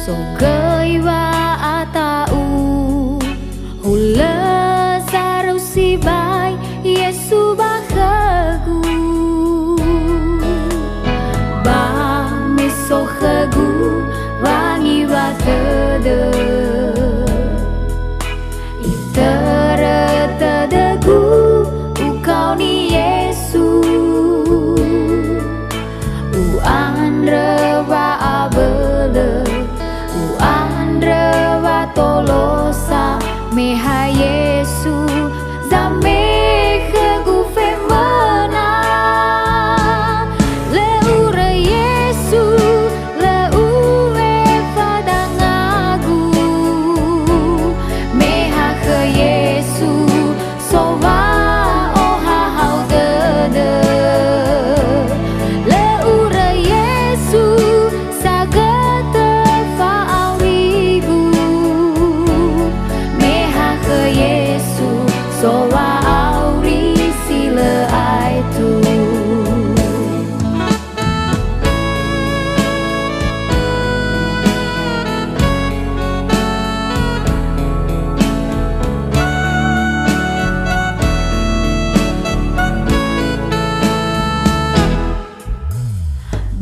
Sogei wa atau hula saru si bai Yesu bahagu ba meso hagu wangi wa tede itere tedegu ukau ni Yesu u andre wa abele tolosa meha Yesu zame khegu femana le ure Yesu le ue fadangagu meha ke Yesu sowa oha hau dede le ure Yesu sagata sowa auri sila aitu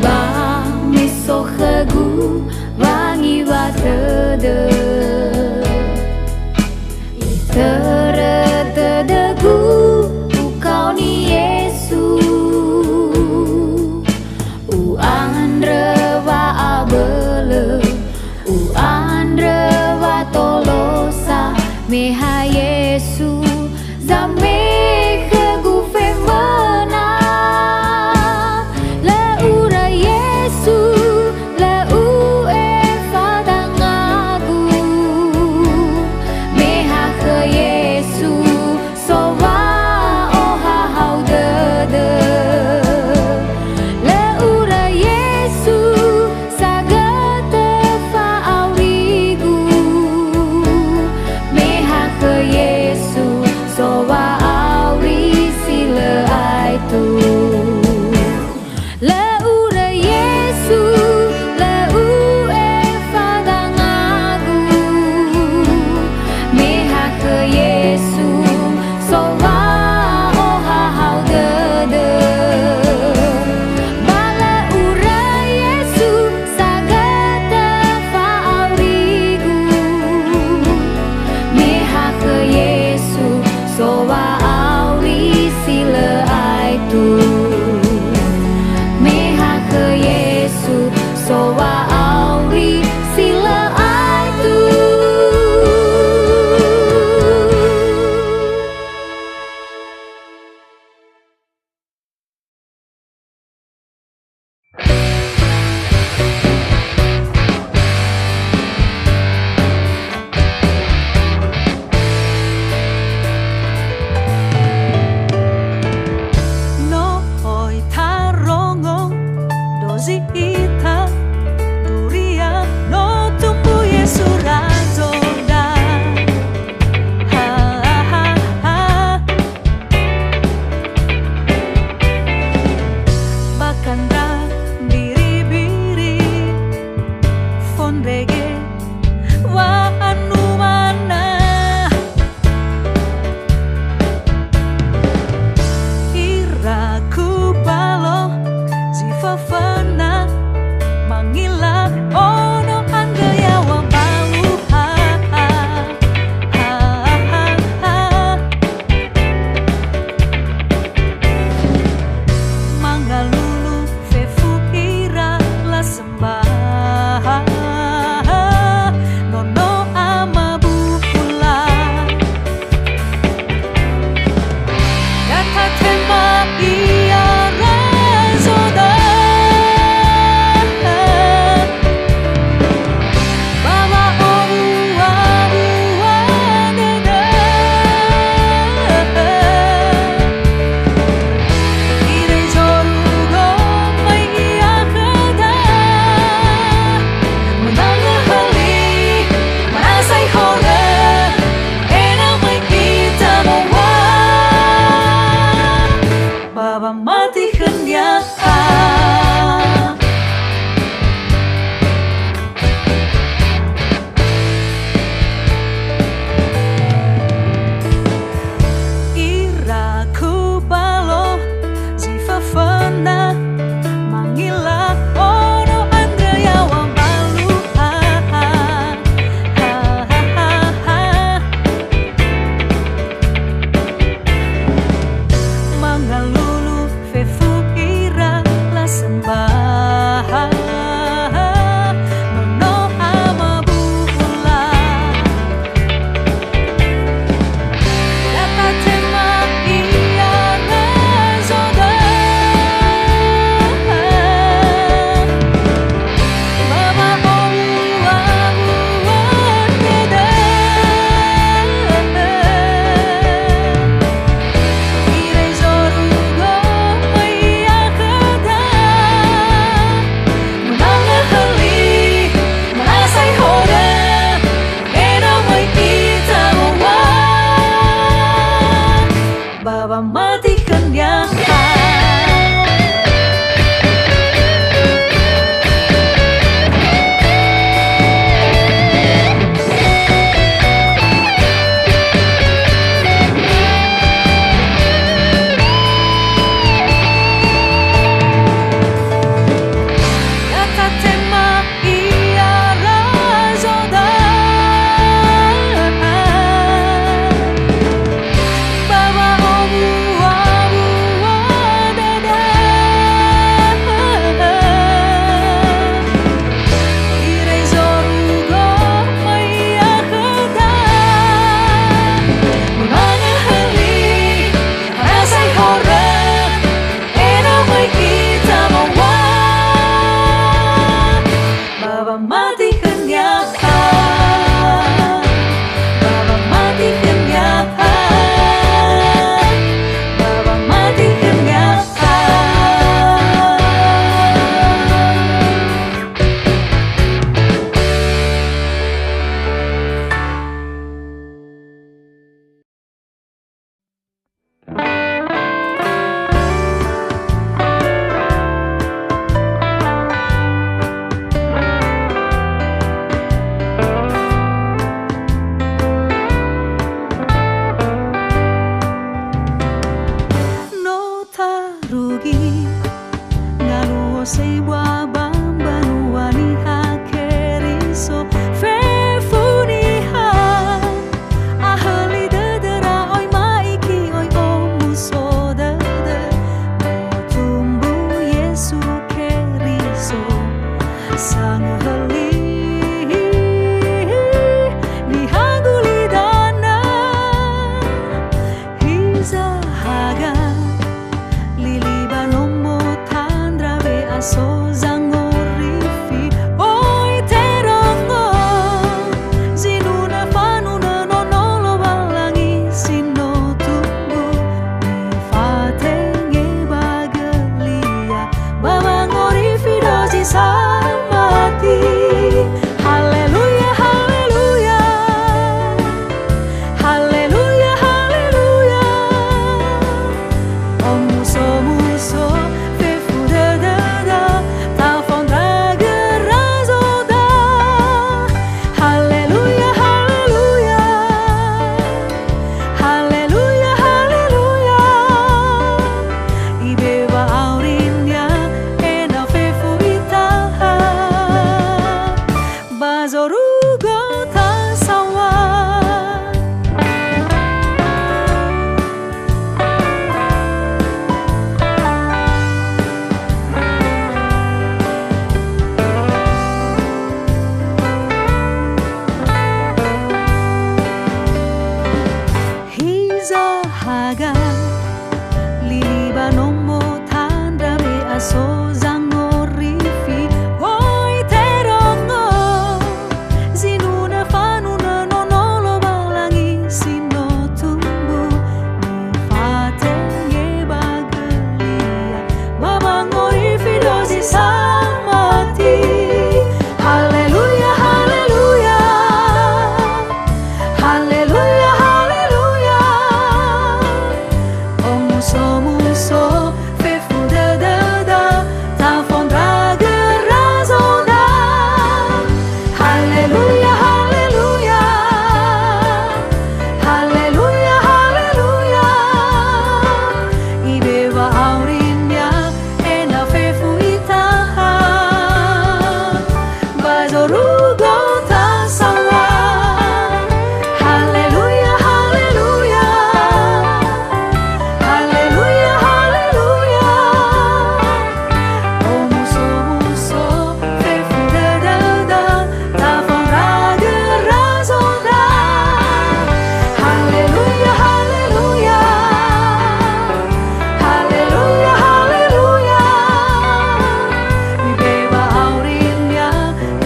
ba miso hagu wangi wa tede tedegu ukau ni Yesu u andre wa abele u andre wa tolosa meha Yesu zame khegu femana le ura Yesu le ue fadangagu meha ke Yesu Bazorugo tasawa Hiza haga liliba nommo tanda be aso zango rifi oi terongo zinuna fanuna nonolo balangi sino tumbu ni fate ye bagelia babango rifi dosi samati Haleluya haleluya Haleluya haleluya Muso muso fefu da da da ta fondra gerazona Haleluya haleluya Haleluya haleluya Ibeba aurinya ena fefu itaha Bazorugo tasawa Haleluya haleluya Haleluya haleluya Oh muso muso fefu da da da ta fondra gerazona Haleluya haleluya Haleluya haleluya Ibeba aurinya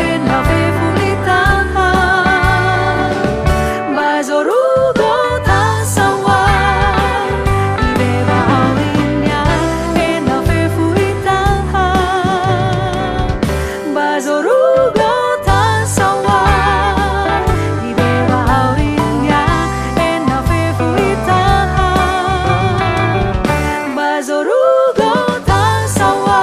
ena fefu itaha Bazorugo tasawa Ibeba aurinya ena fefu itaha Bazorugo tasawa Ibeba aurinya ena fefu itaha Bazorugo tasawa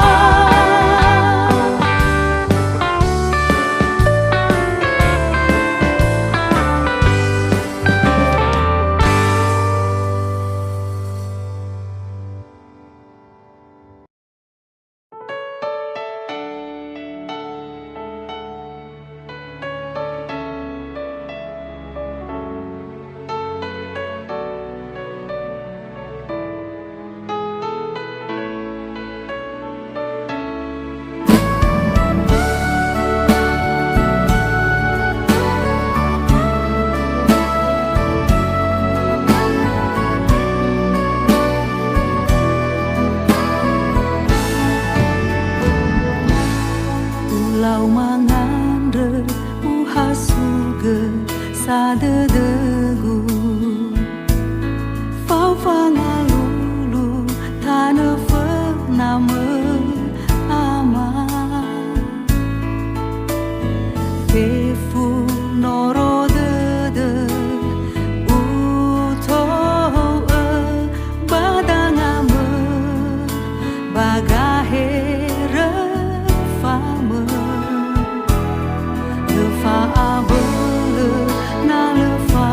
Pulau mangandre uhasuge sadedegu Fau fangalulu tane nama ama Fefu noro dede uto badangame bagahere fame le fa abele na le fa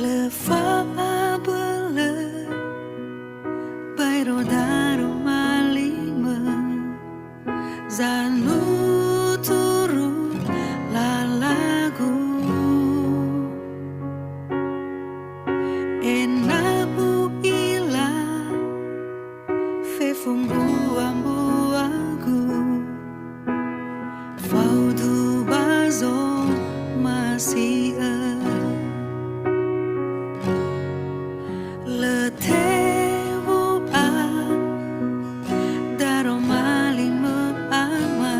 Le fa bele bai rodaro malima zanu turu lalagu enabu ila fe fumbuambuagu faudu bazo masih le tevo a daro malima ama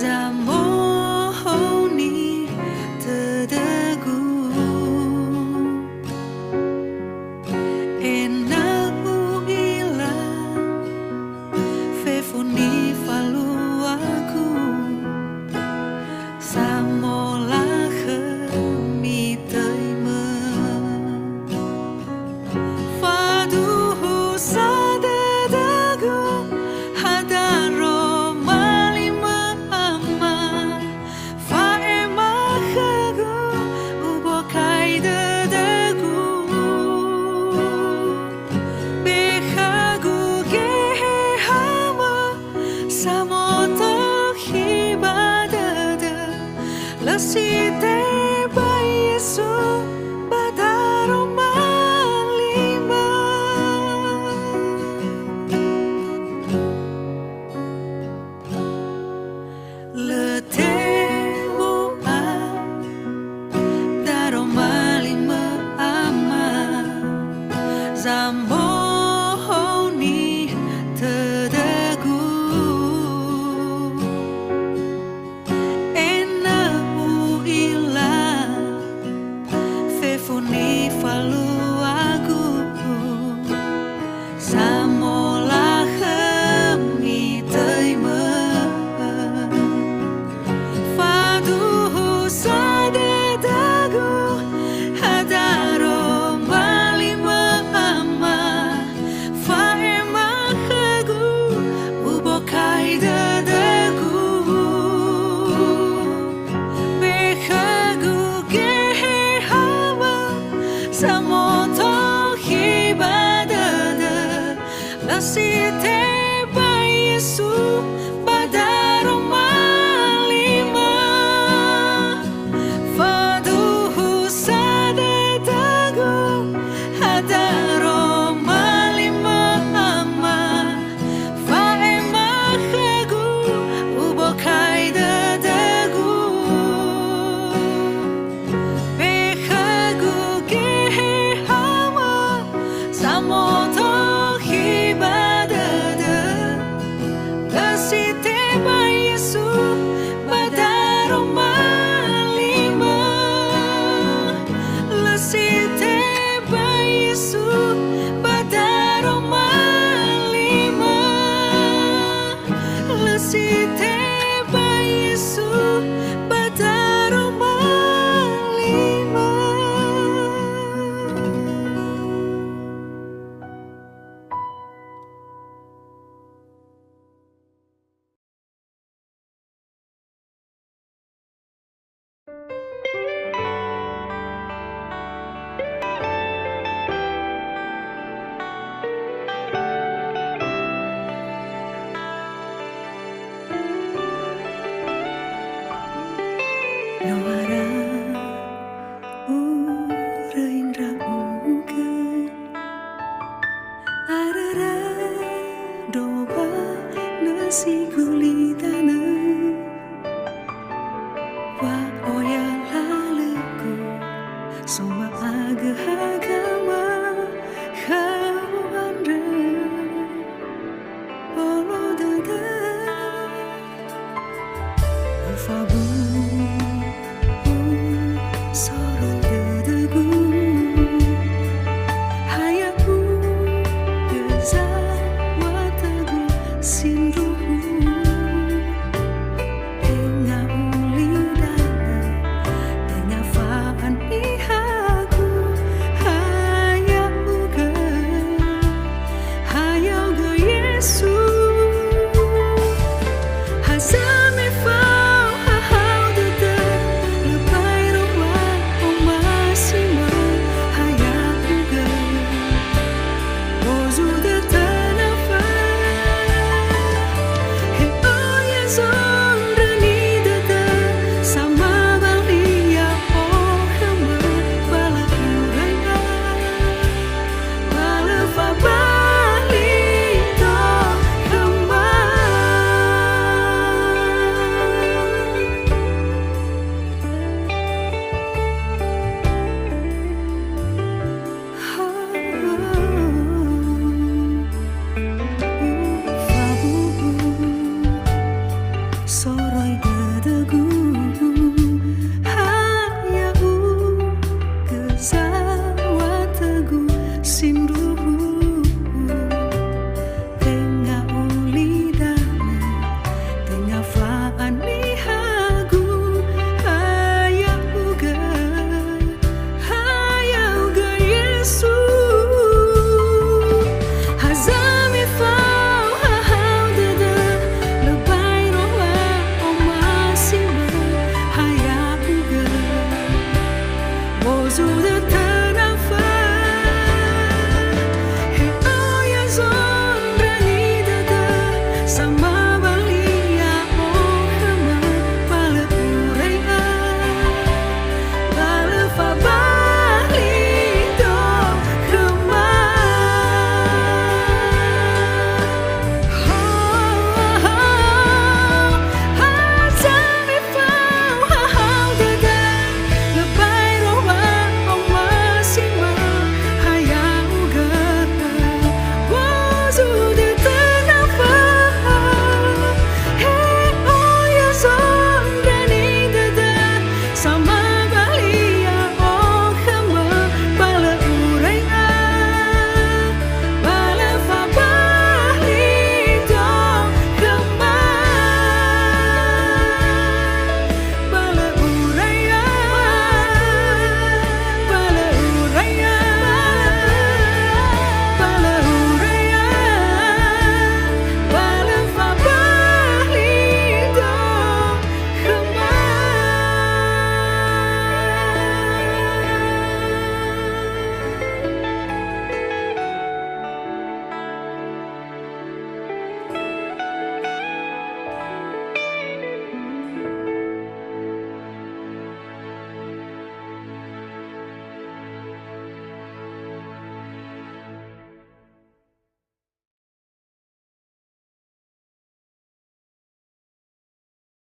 zamohoni tedegu enabu ila fefuni falu aku samola khemi teime faduhu sadadagu hadaro malima ama faema khagu ubokai dadagu bekhagu gehe hama samoto hibadada lasite ba Yesu badaro malima le tevo a daro malima ama zamohoni tedegu enabu ila fefuni falu aku samola khemi teime faduhu sadadagu hadaro malima ama faema khagu ubokai dadagu bekhagu gehe hama samoto hibadada lasite ba Yesu badaro malima faduhu sadadagu hadaro malima ama faema khagu ubokai dadagu bekhagu gehe hama samoto hibadada lasite ba Yesu badaro malima lasite ba Yesu badaro malima lasite ba Yesu badaro malima. Noara uraindra mungkin arara doba nasiku